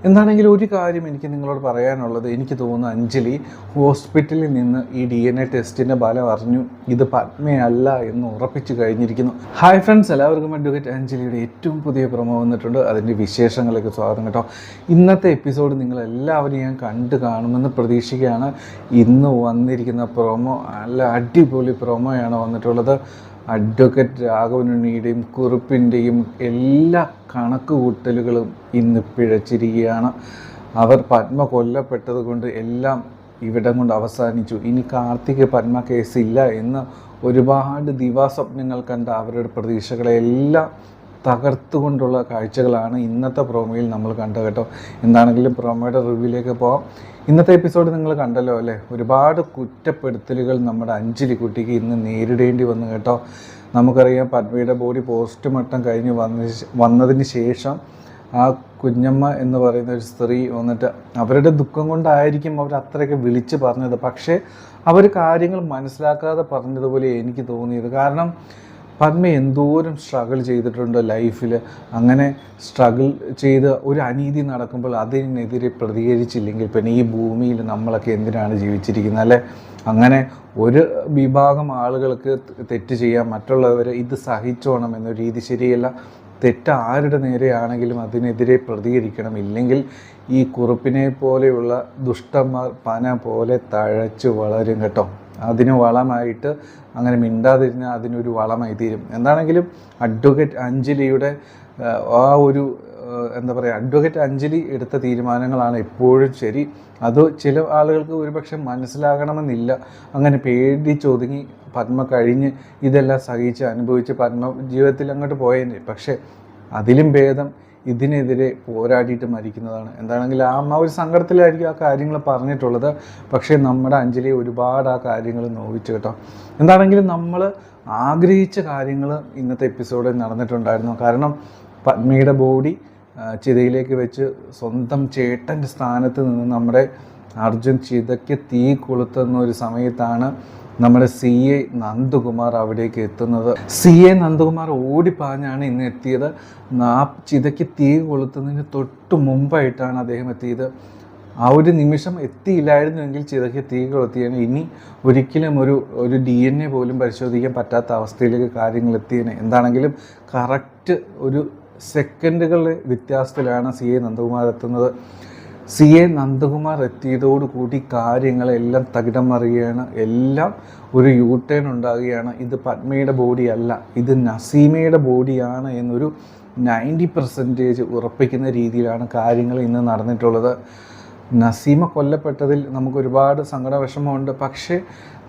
എന്താണെങ്കിലും ഒരു കാര്യം എനിക്ക് നിങ്ങളോട് പറയാനുള്ളത്, എനിക്ക് തോന്നുന്നു അഞ്ജലി ഹോസ്പിറ്റലിൽ നിന്ന് ഈ DNA ടെസ്റ്റിൻ്റെ ഫലം അറിഞ്ഞു ഇത് പത്മയല്ല എന്ന് ഉറപ്പിച്ചു കഴിഞ്ഞിരിക്കുന്നു. ഹായ് ഫ്രണ്ട്സ്, എല്ലാവർക്കും അഡ്വക്കേറ്റ് അഞ്ജലിയുടെ ഏറ്റവും പുതിയ പ്രൊമോ വന്നിട്ടുണ്ട്. അതിൻ്റെ വിശേഷങ്ങളിലേക്ക് സ്വാഗതം കേട്ടോ. ഇന്നത്തെ എപ്പിസോഡ് നിങ്ങളെല്ലാവരും ഞാൻ കണ്ടു കാണുമെന്ന് പ്രതീക്ഷിക്കുകയാണ്. ഇന്ന് വന്നിരിക്കുന്ന പ്രൊമോ നല്ല അടിപൊളി പ്രൊമോയാണ് വന്നിട്ടുള്ളത്. അഡ്വക്കേറ്റ് രാഘവനുണ്ണിയുടെയും കുറുപ്പിൻ്റെയും എല്ലാ കണക്കുകൂട്ടലുകളും ഇന്ന് പിഴച്ചിരിക്കുകയാണ്. അവർ പത്മ കൊല്ലപ്പെട്ടത് കൊണ്ട് എല്ലാം ഇവിടം കൊണ്ട് അവസാനിച്ചു. ഇനി കാർത്തിക് പത്മ കേസില്ല എന്ന് ഒരുപാട് ദിവാസ്വപ്നങ്ങൾ കണ്ട അവരുടെ പ്രതീക്ഷകളെല്ലാം തകർത്തുകൊണ്ടുള്ള കാഴ്ചകളാണ് ഇന്നത്തെ പ്രൊമോയിൽ നമ്മൾ കണ്ടത് കേട്ടോ. എന്താണെങ്കിലും പ്രൊമോയുടെ റിവ്യൂയിലേക്ക് പോകാം. ഇന്നത്തെ എപ്പിസോഡ് നിങ്ങൾ കണ്ടല്ലോ അല്ലേ? ഒരുപാട് കുറ്റപ്പെടുത്തലുകൾ നമ്മുടെ അഞ്ജലി കുട്ടിക്ക് ഇന്ന് നേരിടേണ്ടി വന്നു കേട്ടോ. നമുക്കറിയാം, പത്മയുടെ ബോഡി പോസ്റ്റ്മോർട്ടം കഴിഞ്ഞ് വന്നതിന് ശേഷം ആ കുഞ്ഞമ്മ എന്ന് പറയുന്ന ഒരു സ്ത്രീ വന്നിട്ട് അവരുടെ ദുഃഖം കൊണ്ടായിരിക്കും അവർ അത്രയൊക്കെ വിളിച്ച് പറഞ്ഞത്. പക്ഷേ അവർ കാര്യങ്ങൾ മനസ്സിലാക്കാതെ പറഞ്ഞതുപോലെ എനിക്ക് തോന്നിയത്. കാരണം പത്മ എന്തോരം സ്ട്രഗിൾ ചെയ്തിട്ടുണ്ട് ലൈഫിൽ. അങ്ങനെ സ്ട്രഗിൾ ചെയ്ത് ഒരു അനീതി നടക്കുമ്പോൾ അതിനെതിരെ പ്രതികരിച്ചില്ലെങ്കിൽ പിന്നെ ഈ ഭൂമിയിൽ നമ്മളൊക്കെ എന്തിനാണ് ജീവിച്ചിരിക്കുന്നത് അല്ലേ? അങ്ങനെ ഒരു വിഭാഗം ആളുകൾക്ക് തെറ്റ് ചെയ്യാം, മറ്റുള്ളവരെ ഇത് സഹിച്ചോണം എന്നൊരു രീതി ശരിയല്ല. തെറ്റ് ആരുടെ നേരെയാണെങ്കിലും അതിനെതിരെ പ്രതികരിക്കണം. ഇല്ലെങ്കിൽ ഈ കുറുപ്പിനെ പോലെയുള്ള ദുഷ്ടന്മാർ പന പോലെ തഴച്ചു വളരും കേട്ടോ. അതിന് വളമായിട്ട് അങ്ങനെ മിണ്ടാതിരുന്നാൽ അതിനൊരു വളമായി തീരും. എന്താണെങ്കിലും അഡ്വക്കേറ്റ് അഞ്ജലിയുടെ ആ ഒരു അഡ്വക്കേറ്റ് അഞ്ജലി എടുത്ത തീരുമാനങ്ങളാണ് എപ്പോഴും ശരി. അത് ചില ആളുകൾക്ക് ഒരുപക്ഷെ മനസ്സിലാകണമെന്നില്ല. അങ്ങനെ പേടിച്ചൊതുങ്ങി പത്മ കഴിഞ്ഞ് ഇതെല്ലാം സഹിച്ച് അനുഭവിച്ച് പത്മ ജീവിതത്തിൽ അങ്ങോട്ട് പോയേനെ. പക്ഷേ അതിലും ഭേദം ഇതിനെതിരെ പോരാടിയിട്ട് മരിക്കുന്നതാണ്. എന്താണെങ്കിലും ആ ഒരു സങ്കടത്തിലായിരിക്കും ആ കാര്യങ്ങൾ പറഞ്ഞിട്ടുള്ളത്. പക്ഷേ നമ്മുടെ അഞ്ജലി ഒരുപാട് ആ കാര്യങ്ങൾ നോവിച്ചു കേട്ടോ. എന്താണെങ്കിലും നമ്മൾ ആഗ്രഹിച്ച കാര്യങ്ങൾ ഇന്നത്തെ എപ്പിസോഡിൽ നടന്നിട്ടുണ്ടായിരുന്നു. കാരണം പത്മയുടെ ബോഡി ചിതയിലേക്ക് വെച്ച് സ്വന്തം ചേട്ടൻ്റെ സ്ഥാനത്ത് നിന്ന് നമ്മുടെ അർജുൻ ചിതയ്ക്ക് തീ കൊളുത്തുന്ന ഒരു സമയത്താണ് നമ്മുടെ CA നന്ദകുമാർ അവിടേക്ക് എത്തുന്നത്. CA നന്ദകുമാർ ഓടിപ്പാഞ്ഞാണ് ഇന്ന് എത്തിയത്. ചിതയ്ക്ക് തീ കൊളുത്തുന്നതിന് തൊട്ട് മുമ്പായിട്ടാണ് അദ്ദേഹം എത്തിയത്. ആ ഒരു നിമിഷം എത്തിയില്ലായിരുന്നുവെങ്കിൽ ചിതയ്ക്ക് തീ കൊളുത്തിയാണ് ഇനി ഒരിക്കലും ഒരു DNA പോലും പരിശോധിക്കാൻ പറ്റാത്ത അവസ്ഥയിലേക്ക് കാര്യങ്ങൾ എത്തിയേനെ. എന്താണെങ്കിലും കറക്റ്റ് ഒരു സെക്കൻഡുകളുടെ വ്യത്യാസത്തിലാണ് CA നന്ദകുമാർ എത്തുന്നത്. CA നന്ദകുമാർ എത്തിയതോടുകൂടി കാര്യങ്ങളെല്ലാം തകിടം മറിയുകയാണ്. എല്ലാം ഒരു യൂട്ടേൺ ഉണ്ടാകുകയാണ്. ഇത് പത്മയുടെ ബോഡിയല്ല, ഇത് നസീമയുടെ ബോഡിയാണ് എന്നൊരു 90% ഉറപ്പിക്കുന്ന രീതിയിലാണ് കാര്യങ്ങൾ ഇന്ന് നടന്നിട്ടുള്ളത്. നസീമ കൊല്ലപ്പെട്ടതിൽ നമുക്ക് ഒരുപാട് സങ്കടവിഷമമുണ്ട്. പക്ഷേ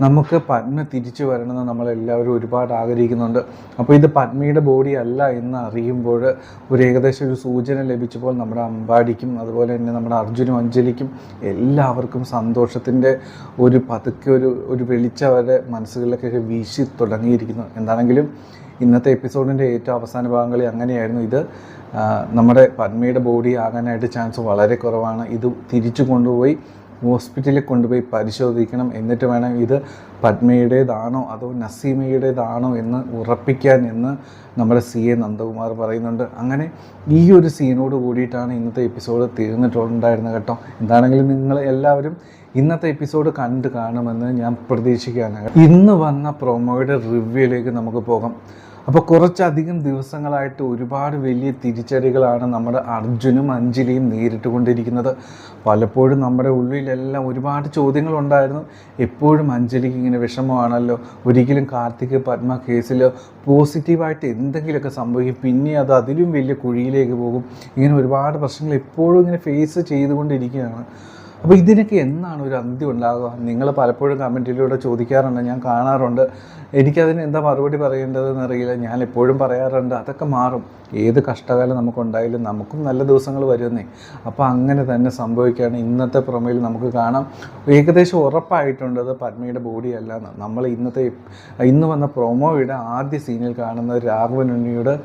നമുക്ക് പത്മ തിരിച്ചു വരണമെന്ന് നമ്മളെല്ലാവരും ഒരുപാട് ആഗ്രഹിക്കുന്നുണ്ട്. അപ്പോൾ ഇത് പത്മയുടെ ബോഡി അല്ല എന്ന് അറിയുമ്പോൾ ഏകദേശം ഒരു സൂചന ലഭിച്ചപ്പോൾ നമ്മുടെ അമ്പാടിക്കും അതുപോലെ തന്നെ നമ്മുടെ അർജുനും അഞ്ജലിക്കും എല്ലാവർക്കും സന്തോഷത്തിൻ്റെ പതുക്കെ ഒരു വെളിച്ചം അവരുടെ മനസ്സുകളിലേക്കൊക്കെ വീശി തുടങ്ങിയിരിക്കുന്നു. എന്താണെങ്കിലും ഇന്നത്തെ എപ്പിസോഡിൻ്റെ ഏറ്റവും അവസാന ഭാഗങ്ങളിൽ അങ്ങനെയായിരുന്നു. ഇത് നമ്മുടെ പത്മയുടെ ബോഡി ആകാനായിട്ട് ചാൻസ് വളരെ കുറവാണ്. ഇത് തിരിച്ചു കൊണ്ടുപോയി ഹോസ്പിറ്റലിൽ കൊണ്ടുപോയി പരിശോധിക്കണം. എന്നിട്ട് വേണം ഇത് പത്മയുടേതാണോ അതോ നസീമയുടേതാണോ എന്ന് ഉറപ്പിക്കാൻ എന്ന് നമ്മുടെ CA നന്ദകുമാർ പറയുന്നുണ്ട്. അങ്ങനെ ഈ ഒരു സീനോട് കൂടിയിട്ടാണ് ഇന്നത്തെ എപ്പിസോഡ് തീർന്നിട്ടുണ്ടായിരുന്നത് കേട്ടോ. എന്താണെങ്കിലും നിങ്ങൾ എല്ലാവരും ഇന്നത്തെ എപ്പിസോഡ് കണ്ടു കാണുമെന്ന് ഞാൻ പ്രതീക്ഷിക്കുകയാണ്. ഇന്ന് വന്ന പ്രൊമോയുടെ റിവ്യൂയിലേക്ക് നമുക്ക് പോകാം. അപ്പോൾ കുറച്ചധികം ദിവസങ്ങളായിട്ട് ഒരുപാട് വലിയ തിരിച്ചടികളാണ് നമ്മുടെ അർജുനും അഞ്ജലിയും നേരിട്ടുകൊണ്ടിരിക്കുന്നത്. പലപ്പോഴും നമ്മുടെ ഉള്ളിലെല്ലാം ഒരുപാട് ചോദ്യങ്ങളുണ്ടായിരുന്നു. എപ്പോഴും അഞ്ജലിക്ക് ഇങ്ങനെ വിഷമമാണല്ലോ, ഒരിക്കലും കാർത്തിക് പത്മ കേസിൽ പോസിറ്റീവായിട്ട് എന്തെങ്കിലുമൊക്കെ സംഭവിക്കും, പിന്നെ അതിലും വലിയ കുഴിയിലേക്ക് പോകും. ഇങ്ങനെ ഒരുപാട് പ്രശ്നങ്ങൾ എപ്പോഴും ഇങ്ങനെ ഫേസ് ചെയ്തുകൊണ്ടിരിക്കുകയാണ്. അപ്പോൾ ഇതിനൊക്കെ എന്നാണ് ഒരു അന്ത്യം ഉണ്ടാകുക? നിങ്ങൾ പലപ്പോഴും കമൻറ്റിലൂടെ ചോദിക്കാറുണ്ട്, ഞാൻ കാണാറുണ്ട്. എനിക്കതിന് എന്താ മറുപടി പറയേണ്ടതെന്ന് അറിയില്ല. ഞാൻ എപ്പോഴും പറയാറുണ്ട്, അതൊക്കെ മാറും. ഏത് കഷ്ടകാലം നമുക്കുണ്ടായാലും നമുക്കും നല്ല ദിവസങ്ങൾ വരുന്നേ. അപ്പോൾ അങ്ങനെ തന്നെ സംഭവിക്കുകയാണ്. ഇന്നത്തെ പ്രൊമോയിൽ നമുക്ക് കാണാം. ഏകദേശം ഉറപ്പായിട്ടുണ്ട് അത് പത്മയുടെ ബോഡി അല്ല എന്ന്. നമ്മൾ ഇന്ന് വന്ന പ്രൊമോയുടെ ആദ്യ സീനിൽ കാണുന്ന രാഘവനുണ്ണിയുടെ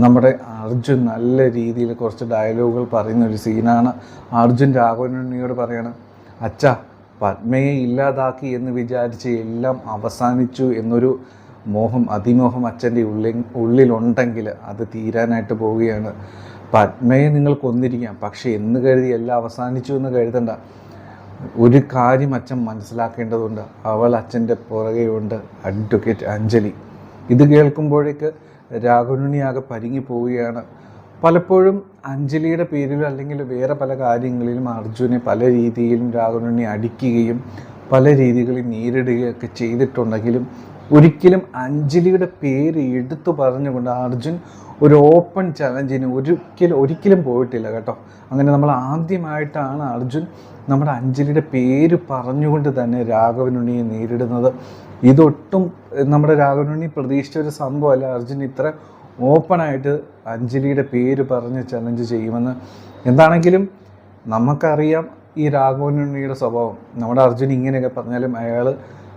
നമ്മുടെ അർജുൻ നല്ല രീതിയിൽ കുറച്ച് ഡയലോഗുകൾ പറയുന്ന ഒരു സീനാണ്. അർജുൻ രാഘവനുണ്ണിയോട് പറയാണ്, അച്ഛാ പത്മയെ ഇല്ലാതാക്കി എന്ന് വിചാരിച്ച് എല്ലാം അവസാനിച്ചു എന്നൊരു അതിമോഹം അച്ഛൻ്റെ ഉള്ളിലുണ്ടെങ്കിൽ അത് തീരാനായിട്ട് പോവുകയാണ്. പത്മയെ നിങ്ങൾ കൊന്നിരിക്കാം, പക്ഷെ എന്ന് കരുതി എല്ലാം അവസാനിച്ചു എന്ന് കരുതണ്ട. ഒരു കാര്യം അച്ഛൻ മനസ്സിലാക്കേണ്ടതുണ്ട്. അവൾ അച്ഛൻ്റെ പുറകെയുണ്ട്, അഡ്വക്കേറ്റ് അഞ്ജലി. ഇത് കേൾക്കുമ്പോഴേക്ക് രാഘവനുണ്ണിയാകെ പരിങ്ങി പോവുകയാണ്. പലപ്പോഴും അഞ്ജലിയുടെ പേരിലും അല്ലെങ്കിൽ വേറെ പല കാര്യങ്ങളിലും അർജുനെ പല രീതിയിലും രാഘവനുണ്ണി അടിക്കുകയും പല രീതികളിൽ നേരിടുകയൊക്കെ ചെയ്തിട്ടുണ്ടെങ്കിലും ഒരിക്കലും അഞ്ജലിയുടെ പേര് എടുത്തു പറഞ്ഞുകൊണ്ട് അർജുൻ ഒരു ഓപ്പൺ ചലഞ്ചിന് ഒരിക്കലും പോയിട്ടില്ല കേട്ടോ. അങ്ങനെ നമ്മൾ ആദ്യമായിട്ടാണ് അർജുൻ നമ്മുടെ അഞ്ജലിയുടെ പേര് പറഞ്ഞുകൊണ്ട് തന്നെ രാഘവനുണ്ണിയെ നേരിടുന്നത്. ഇതൊട്ടും നമ്മുടെ രാഘവനുണ്ണി പ്രതീക്ഷിച്ച ഒരു സംഭവമല്ല അർജുൻ ഇത്ര ഓപ്പണായിട്ട് അഞ്ജലിയുടെ പേര് പറഞ്ഞ് ചലഞ്ച് ചെയ്യുമെന്ന്. എന്താണെങ്കിലും നമുക്കറിയാം ഈ രാഘവനുണ്ണിയുടെ സ്വഭാവം. നമ്മുടെ അർജുൻ ഇങ്ങനെയൊക്കെ പറഞ്ഞാലും അയാൾ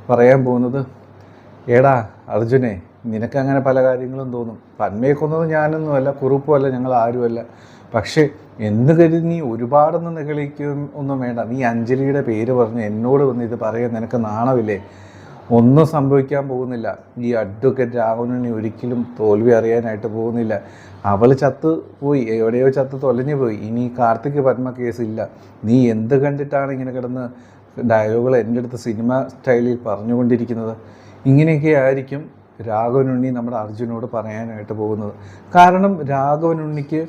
പറയാൻ പോകുന്നത്, എടാ അർജുനെ, നിനക്കങ്ങനെ പല കാര്യങ്ങളും തോന്നും. പന്മയെ കൊന്നത് ഞാനൊന്നുമല്ല, കുറുപ്പുമല്ല, ഞങ്ങൾ ആരുമല്ല. പക്ഷേ എന്ന് കരുതി നീ ഒരുപാടൊന്നും നിഗളിക്കും ഒന്നും വേണ്ട. നീ അഞ്ജലിയുടെ പേര് പറഞ്ഞ് എന്നോട് വന്ന് ഇത് പറയാൻ നിനക്ക് നാണമില്ലേ? ഒന്നും സംഭവിക്കാൻ പോകുന്നില്ല. ഈ അഡ്വക്കേറ്റ് രാഘവനുണ്ണി ഒരിക്കലും തോൽവി അറിയാനായിട്ട് പോകുന്നില്ല. അവൾ ചത്തു പോയി, എവിടെയോ ചത്ത് തൊലഞ്ഞു പോയി. ഇനി കാർത്തിക് പത്മ കേസില്ല. നീ എന്ത് കണ്ടിട്ടാണ് ഇങ്ങനെ കിടന്ന് ഡയലോഗുകൾ എൻ്റെ അടുത്ത് സിനിമ സ്റ്റൈലിൽ പറഞ്ഞുകൊണ്ടിരിക്കുന്നത്? ഇങ്ങനെയൊക്കെ ആയിരിക്കും രാഘവനുണ്ണി നമ്മുടെ അർജുനോട് പറയാനായിട്ട് പോകുന്നത്. കാരണം രാഘവനുണ്ണിക്ക്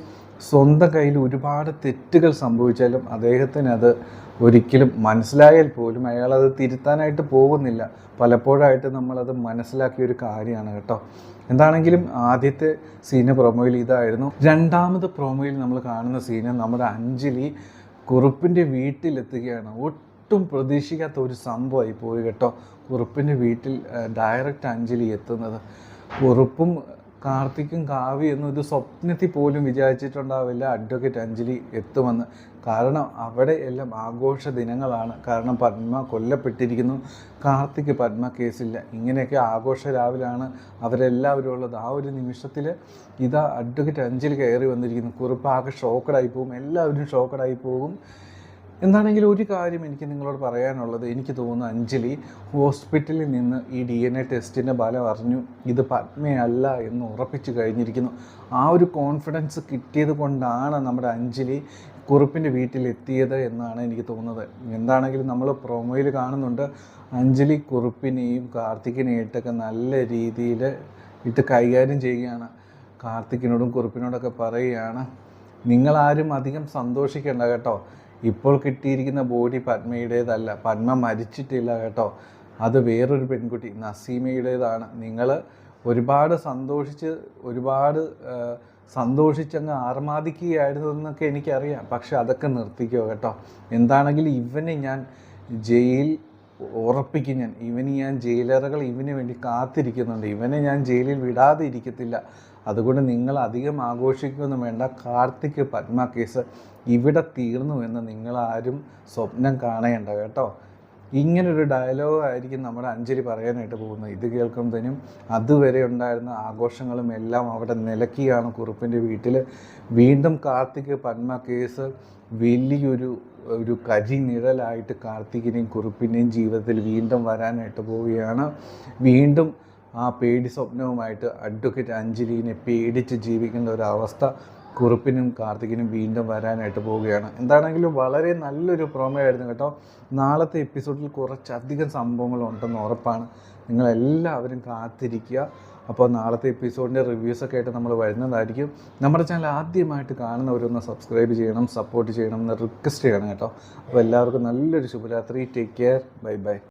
സ്വന്തം കയ്യിൽ ഒരുപാട് തെറ്റുകൾ സംഭവിച്ചാലും അദ്ദേഹത്തിന് അത് ഒരിക്കലും മനസ്സിലായാൽ പോലും അയാളത് തിരുത്താനായിട്ട് പോകുന്നില്ല. പലപ്പോഴായിട്ട് നമ്മളത് മനസ്സിലാക്കിയൊരു കാര്യമാണ് കേട്ടോ. എന്താണെങ്കിലും ആദ്യത്തെ സീന് പ്രൊമോയിൽ ഇതായിരുന്നു. രണ്ടാമത് പ്രൊമോയിൽ നമ്മൾ കാണുന്ന സീന് നമ്മുടെ അഞ്ജലി കുറുപ്പിൻ്റെ വീട്ടിലെത്തുകയാണ്. ഒട്ടും പ്രതീക്ഷിക്കാത്ത ഒരു സംഭവമായി പോയി കേട്ടോ. കുറുപ്പിൻ്റെ വീട്ടിൽ ഡയറക്റ്റ് അഞ്ജലി എത്തുന്നത്. കുറുപ്പും കാർത്തിക്കും കാവ്യൊന്നും ഇത് സ്വപ്നത്തിൽ പോലും വിചാരിച്ചിട്ടുണ്ടാവില്ല അഡ്വക്കേറ്റ് അഞ്ജലി എത്തുമെന്ന്. കാരണം അവിടെ എല്ലാം ആഘോഷ ദിനങ്ങളാണ്. കാരണം പത്മ കൊല്ലപ്പെട്ടിരിക്കുന്നു, കാർത്തിക് പത്മ കേസില്ല. ഇങ്ങനെയൊക്കെ ആഘോഷ രാവിലാണ് അവരെല്ലാവരും ഉള്ളത്. ആ ഒരു നിമിഷത്തിൽ ഇതാ അഡ്വക്കേറ്റ് അഞ്ജലി കയറി വന്നിരിക്കുന്നു. കുറുപ്പ് ആകെ ഷോക്കഡായി പോകും, എല്ലാവരും ഷോക്കഡായി പോകും. എന്താണെങ്കിലും ഒരു കാര്യം എനിക്ക് നിങ്ങളോട് പറയാനുള്ളത്, എനിക്ക് തോന്നുന്നു അഞ്ജലി ഹോസ്പിറ്റലിൽ നിന്ന് ഈ DNA ടെസ്റ്റിൻ്റെ ഫലം അറിഞ്ഞു ഇത് പത്മയല്ല എന്ന് ഉറപ്പിച്ചു കഴിഞ്ഞിരിക്കുന്നു. ആ ഒരു കോൺഫിഡൻസ് കിട്ടിയത് കൊണ്ടാണ് നമ്മുടെ അഞ്ജലി കുറുപ്പിൻ്റെ വീട്ടിലെത്തിയത് എന്നാണ് എനിക്ക് തോന്നുന്നത്. എന്താണെങ്കിലും നമ്മൾ പ്രൊമോയിൽ കാണുന്നുണ്ട് അഞ്ജലി കുറുപ്പിനെയും കാർത്തിക്കിനെയിട്ടൊക്കെ നല്ല രീതിയിൽ ഇട്ട് കൈകാര്യം ചെയ്യുകയാണ്. കാർത്തിക്കിനോടും കുറുപ്പിനോടൊക്കെ പറയുകയാണ്, നിങ്ങളാരും അധികം സന്തോഷിക്കേണ്ട കേട്ടോ, ഇപ്പോൾ കിട്ടിയിരിക്കുന്ന ബോഡി പത്മയുടേതല്ല, പത്മ മരിച്ചിട്ടില്ല കേട്ടോ, അത് വേറൊരു പെൺകുട്ടി നസീമയുടേതാണ്. നിങ്ങൾ ഒരുപാട് സന്തോഷിച്ചങ്ങ് ആർമാദിക്കുകയായിരുന്നു എന്നൊക്കെ എനിക്കറിയാം. പക്ഷെ അതൊക്കെ നിർത്തിക്കോ കേട്ടോ. എന്താണെങ്കിലും ഇവനെ ഞാൻ ഉറപ്പിക്കും. ഞാൻ ജയിലറുകൾ ഇവന് വേണ്ടി കാത്തിരിക്കുന്നുണ്ട്. ഇവനെ ഞാൻ ജയിലിൽ വിടാതെ ഇരിക്കത്തില്ല. അതുകൊണ്ട് നിങ്ങൾ അധികം ആഘോഷിക്കുകയൊന്നും വേണ്ട. കാർത്തിക് പത്മ കേസ് ഇവിടെ തീർന്നു എന്ന് നിങ്ങളാരും സ്വപ്നം കാണേണ്ട കേട്ടോ. ഇങ്ങനൊരു ഡയലോഗായിരിക്കും നമ്മുടെ അഞ്ജലി പറയാനായിട്ട് പോകുന്നത്. ഇത് കേൾക്കുമ്പോഴത്തേനും അതുവരെ ഉണ്ടായിരുന്ന ആഘോഷങ്ങളും എല്ലാം അവിടെ നിലയ്ക്കുകയാണ് കുറുപ്പിൻ്റെ വീട്ടിൽ. വീണ്ടും കാർത്തിക് പത്മ കേസ് വലിയൊരു കരിനിഴലായിട്ട് കാർത്തികിനെയും കുറുപ്പിൻ്റെയും ജീവിതത്തിൽ വീണ്ടും വരാനായിട്ട് പോവുകയാണ്. വീണ്ടും ആ പേടി സ്വപ്നവുമായിട്ട് അഡ്വക്കേറ്റ് അഞ്ജലിനെ പേടിച്ച് ജീവിക്കേണ്ട ഒരവസ്ഥ കുറുപ്പിനും കാർത്തികിനും വീണ്ടും വരാനായിട്ട് പോവുകയാണ്. എന്താണെങ്കിലും വളരെ നല്ലൊരു പ്രൊമോ ആയിരുന്നു കേട്ടോ. നാളത്തെ എപ്പിസോഡിൽ കുറച്ചധികം സംഭവങ്ങളുണ്ടെന്ന് ഉറപ്പാണ്. നിങ്ങളെല്ലാവരും കാത്തിരിക്കുക. അപ്പോൾ നാളത്തെ എപ്പിസോഡിൻ്റെ റിവ്യൂസൊക്കെ ആയിട്ട് നമ്മൾ വരുന്നതായിരിക്കും. നമ്മുടെ ചാനൽ ആദ്യമായിട്ട് കാണുന്നവരൊന്ന് സബ്സ്ക്രൈബ് ചെയ്യണം, സപ്പോർട്ട് ചെയ്യണം എന്ന് റിക്വസ്റ്റ് ചെയ്യണം കേട്ടോ. അപ്പോൾ എല്ലാവർക്കും നല്ലൊരു ശുഭരാത്രി. Take care. Bye bye.